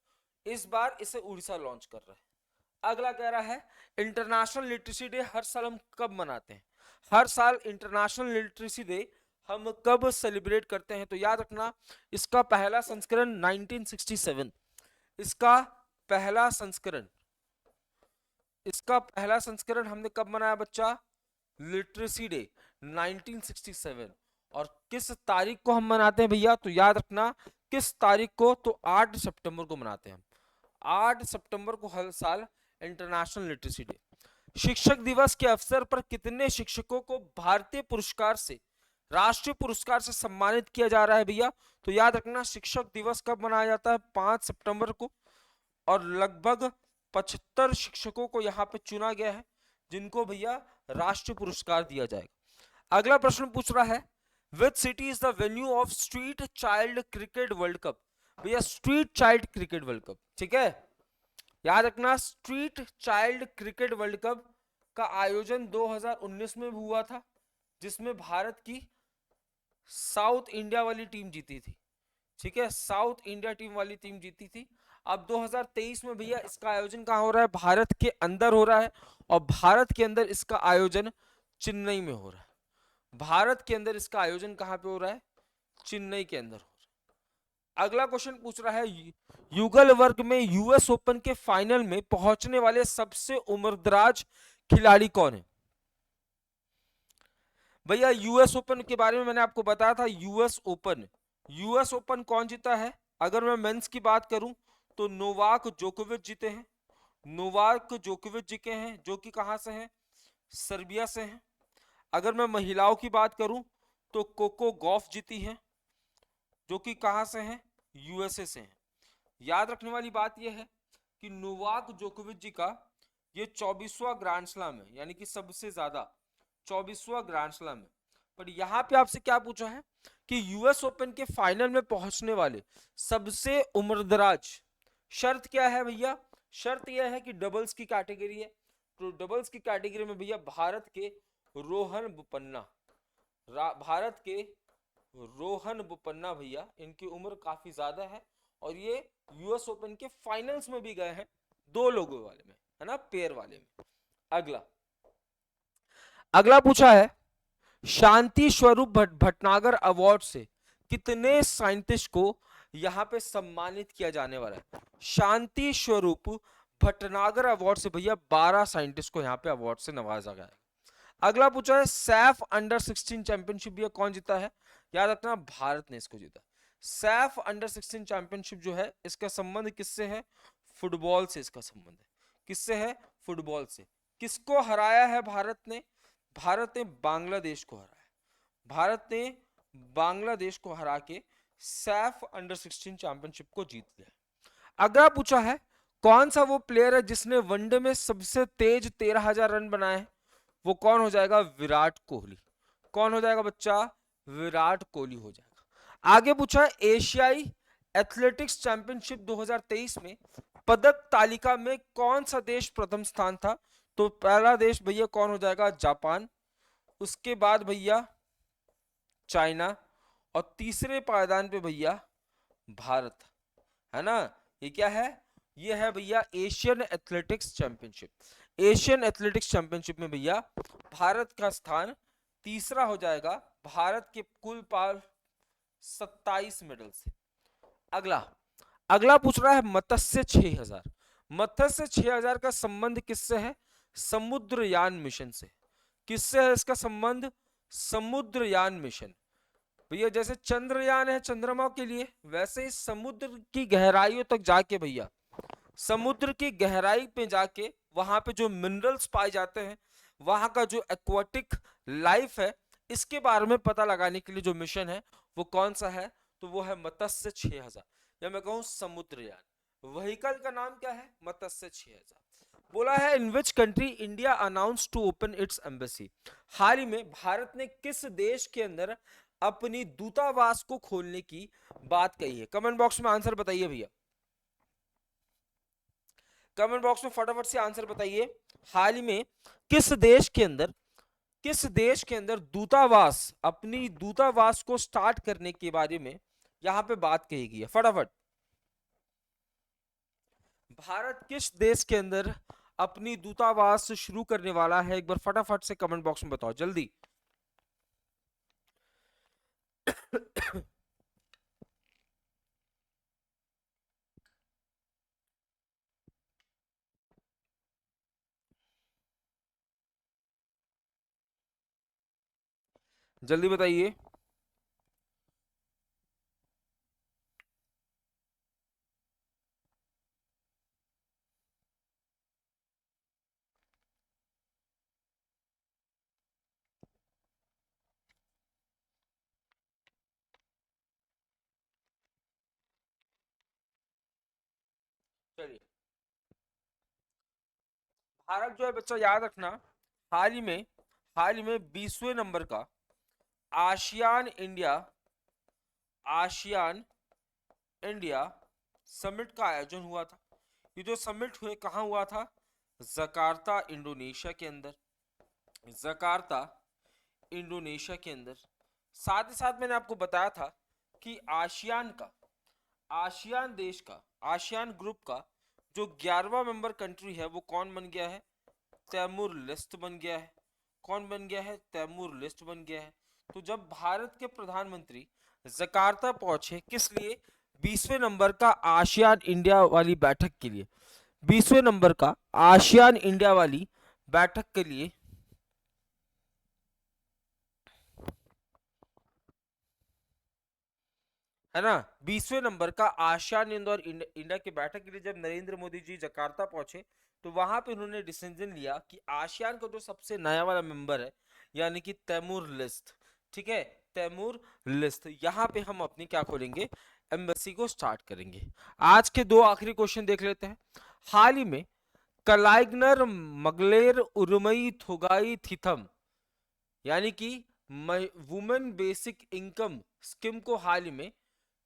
इस बार इसे उड़ीसा लॉन्च कर रहा है। अगला कह रहा है इंटरनेशनल लिटरेसी डे हर साल हम कब मनाते हैं? हर साल इंटरनेशनल लिटरेसी डे हम कब सेलिब्रेट करते हैं? तो याद रखना, इसका पहला संस्करण 1967, इसका पहला संस्करण, इसका पहला संस्करण हमने कब मनाया बच्चा? Literacy day 1967। और किस तारीख को हम मनाते हैं भैया? तो याद रखना किस तारीख को? तो 8 सितंबर को मनाते हैं हम, 8 सितंबर को हर साल इंटरनेशनल लिटरेसी डे। शिक्षक दिवस के अवसर पर कितने शिक्षकों को भारतीय पुरस्कार से, राष्ट्रीय पुरस्कार से सम्मानित किया जा रहा है भैया? तो याद रखना शिक्षक दिवस कब मनाया जाता है? 5 सितंबर को। और लगभग 75 शिक्षकों को यहाँ पे चुना गया है जिनको भैया राष्ट्रीय पुरस्कार दिया जाएगा। अगला प्रश्न पूछ रहा है which city is the venue of street child cricket world cup? भैया street child cricket world cup, ठीक है, याद रखना street child cricket world cup का आयोजन 2019 में हुआ था, जिसमें भारत की साउथ इंडिया वाली टीम जीती थी, ठीक है, साउथ इंडिया टीम वाली टीम जीती थी। अब 2023 में भैया इसका आयोजन कहाँ हो रहा है? भारत के अंदर हो रहा है, और भारत के अंदर इसका आयोजन चेन्नई में हो रहा है। भारत के अंदर इसका आयोजन कहाँ पे हो रहा है? चेन्नई के अंदर हो रहा है। अगला क्वेश्चन पूछ रहा है युगल वर्ग में यूएस ओपन के फाइनल में पहुंचने वाले सबसे उम्रदराज खिलाड़ी कौन है? भैया यूएस ओपन के बारे में मैंने आपको बताया था। यूएस ओपन कौन जीता है? अगर मैं मेंस की बात करूं तो नोवाक जोकोविच जीते हैं, नोवाक जोकोविच जीते हैं, जो कि कहां से हैं? सर्बिया से हैं। अगर मैं महिलाओं की बात करूं तो कोको गॉफ जीती है, जो कि कहां से है, यूएसए से है। याद रखने वाली बात यह है कि नोवाक जोकोविच जी का ये 24वां ग्रैंड स्लैम है, यानी कि सबसे ज्यादा 24वां ग्रैंड स्लैम है। पर यहां पे आपसे क्या पूछा है कि यूएस ओपन के फाइनल में पहुंचने वाले सबसे उम्रदराज, शर्त क्या है भैया, शर्त यह है कि डबल्स की कैटेगरी है। तो डबल्स की कैटेगरी में भैया भारत के रोहन बोपन्ना, भारत के रोहन बोपन्ना भैया, इनकी उम्र काफी ज्यादा है और ये यूएस ओपन के फाइनल्स में भी गए हैं, दो लोगों वाले में, है ना, पेयर वाले में। अगला अगला पूछा है शांति स्वरूप भटनागर अवार्ड से कितने साइंटिस्ट को यहां पे सम्मानित किया जाने वाला है। शांति स्वरूप भटनागर अवार्ड से भैया 12 साइंटिस्ट को यहां पे अवार्ड से नवाजा गया है। अगला पूछा है सैफ अंडर 16 चैंपियनशिप ये कौन जीता है। याद रखना भारत ने इसको जीता। सैफ अंडर 16 चैंपियनशिप जो है इसका संबंध किससे है, फुटबॉल से इसका संबंध है। किससे है, फुटबॉल से। किसको हराया है भारत ने, भारत ने बांग्लादेश को हराया। भारत ने बांग्लादेश को हरा के सैफ अंडर 16 चैंपियनशिप को जीत लिया। अगला पूछा है कौन सा वो प्लेयर है जिसने वनडे में सबसे तेज 13,000 रन बनाए हैं। वो कौन हो जाएगा, विराट कोहली। कौन हो जाएगा बच्चा, विराट कोहली हो जाएगा। आगे पूछा है एशियाई एथलेटिक्स चैंपियनशिप 2023 में पदक तालिका में कौन सा देश प्रथम स्थान था। तो पहला देश भैया कौन हो जाएगा, जापान। उसके बाद भैया चाइना और तीसरे पायदान पे भैया भारत, है ना। ये क्या है, ये है भैया Asian athletics championship. Asian athletics championship में भैया भारत का स्थान तीसरा हो जाएगा, भारत के कुल पाल 27 मेडल से। अगला अगला पूछ रहा है मत्स्य 6000। मत्स्य 6000 का संबंध किससे है, समुद्रयान मिशन से। किससे है इसका संबंध, समुद्रयान मिशन। भैया जैसे चंद्रयान है चंद्रमा के लिए, वैसे ही समुद्र की गहराइयों तक जाके भैया, समुद्र की गहराई पे जाके वहां पे जो मिनरल्स पाए जाते हैं, वहां का जो एक्वाटिक लाइफ है, इसके बारे में पता लगाने के लिए जो मिशन है वो कौन सा है, तो वो है मत्स्य 6000, या मैं कहूं समुद्रयान। व्हीकल का नाम क्या है, मत्स्य 6000। बोला है in which country India announce to open its embassy. हाल ही में भारत ने किस देश के अंदर अपनी दूतावास को खोलने की बात कही है। कमेंट बॉक्स में आंसर बताइए भैया, कमेंट बॉक्स में फटाफट से आंसर बताइए। हाल ही में किस देश के अंदर, किस देश के अंदर दूतावास, अपनी दूतावास को स्टार्ट करने के बारे में यहां पे बात कही गई है, फटाफट। भारत किस देश के अंदर अपनी दूतावास शुरू करने वाला है, एक बार फटाफट से कमेंट बॉक्स में बताओ जल्दी। जल्दी बताइए। चलिए, भारत जो है बच्चा याद रखना, हाल ही में, हाल ही में 20वें नंबर का ASEAN India, ASEAN India summit का आयोजन हुआ था। ये जो समिट हुए कहाँ हुआ था, जकार्ता इंडोनेशिया के अंदर, जकार्ता इंडोनेशिया के अंदर। साथ ही साथ मैंने आपको बताया था कि आसियान का, आसियान देश का, आसियान ग्रुप का जो 11वां मेंबर कंट्री है वो कौन बन गया है, तैमूर लिस्ट बन गया है। कौन बन गया है, तैमूर लिस्ट बन गया है। तो जब भारत के प्रधानमंत्री जकार्ता पहुंचे किस लिए, 20वें नंबर का आसियान इंडिया वाली बैठक के लिए, 20वें नंबर का आसियान इंडिया वाली बैठक के लिए, है ना, 20वें नंबर का आसियान इंदौर इंडिया की बैठक के लिए जब नरेंद्र मोदी जी जकार्ता पहुंचे तो वहां पे उन्होंने डिसीजन लिया कि आसियान का जो सबसे नया वाला मेंबर है यानी कि तैमूर लिस्ट। ठीक है, तैमूर लिस्ट। यहाँ पे हम अपनी क्या खोलेंगे, एम्बेसी को स्टार्ट करेंगे। आज के दो आखिरी क्वेश्चन देख लेते हैं। हाल ही में कलाइग्नर मगलेर उर्मई थुगाई थिथम यानी कि वुमेन बेसिक इनकम स्कीम को हाल ही में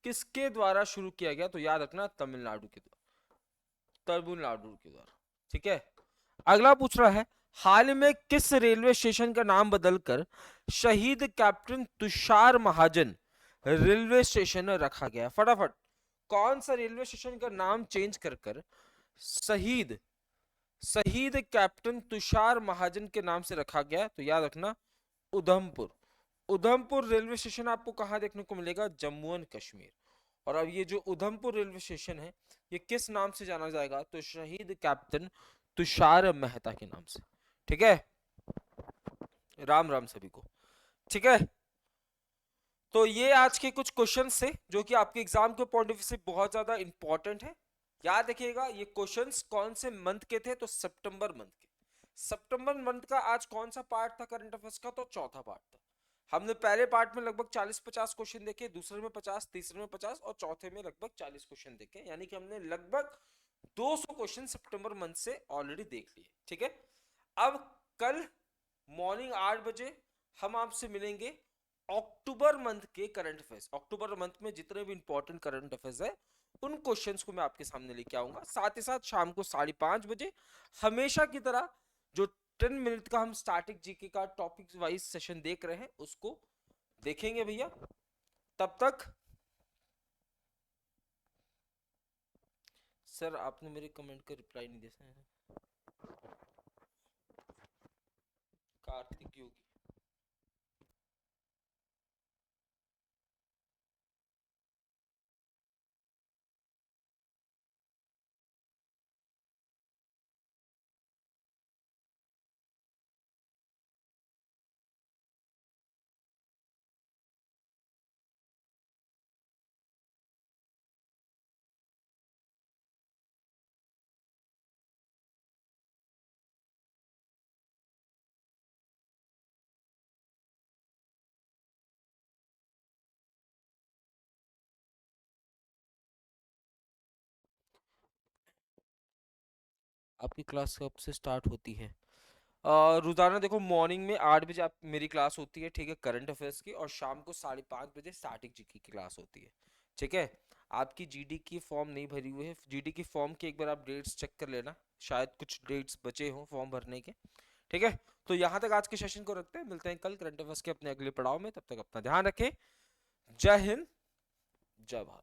किसके द्वारा शुरू किया गया, तो याद रखना तमिलनाडु के द्वारा, तमिलनाडु के द्वारा। ठीक है, अगला पूछ रहा है, हाल में किस रेलवे स्टेशन का नाम बदलकर शहीद कैप्टन तुषार महाजन रेलवे स्टेशन रखा गया? फटाफट, कौन सा रेलवे स्टेशन का नाम चेंज कर कर शहीद शहीद कैप्टन तुषार महाजन के नाम से रखा गया? तो याद रखना उधमपुर। उधमपुर रेलवे स्टेशन आपको कहां देखने को मिलेगा, जम्मू एंड कश्मीर। और अब ये जो उधमपुर रेलवे स्टेशन है, ये किस नाम से जाना जाएगा, तो शहीद कैप्टन तुषार मेहता के नाम से। ठीक है, राम राम सभी को। ठीक है, तो ये आज के कुछ क्वेश्चंस थे जो कि आपके एग्जाम के पॉइंट ऑफ व्यू से बहुत ज्यादा इंपॉर्टेंट है। याद रखिएगा, ये क्वेश्चंस कौन से मंथ के थे, तो सितंबर मंथ के। सितंबर मंथ का आज कौन सा पार्ट था करंट अफेयर्स का, तो चौथा पार्ट था। हमने पहले पार्ट में लगभग 40-50 क्वेश्चन देखे, दूसरे में 50, तीसरे में 50 और चौथे में लगभग 40 क्वेश्चन देखे, यानी कि हमने लगभग 200 क्वेश्चन सितंबर मंथ से ऑलरेडी देख लिए। ठीक है, अब कल मॉर्निंग 8 बजे हम आपसे मिलेंगे अक्टूबर मंथ के करंट अफेयर्स। अक्टूबर मंथ में जितने भी इंपॉर्टेंट करंट अफेयर्स है उन क्वेश्चंस को मैं आपके सामने लेके आऊंगा। साथ ही साथ शाम को 5:30 बजे हमेशा की तरह जो 10 मिनट का हम स्टैटिक जीके का टॉपिक वाइज सेशन देख रहे हैं उसको देखेंगे भैया। तब तक सर आपने मेरे कमेंट का रिप्लाई नहीं दिया, कार्तिक योगी। आपकी क्लास कब से स्टार्ट होती है? रोजाना देखो मॉर्निंग में 8 बजे आप मेरी क्लास होती है, ठीक है, करंट अफेयर्स की, और शाम को 5:30 बजे स्टैटिक जीके की क्लास होती है। ठीक है, आपकी जीडी की फॉर्म नहीं भरी हुई है, जीडी की फॉर्म के एक बार आप डेट्स चेक कर लेना, शायद कुछ डेट्स बचे हों फॉर्म भरने के। ठीक है, तो यहाँ तक आज के सेशन को रखते हैं, मिलते हैं कल करंट अफेयर्स के अपने अगले पड़ाव में। तब तक अपना ध्यान रखें। जय हिंद, जय भारत।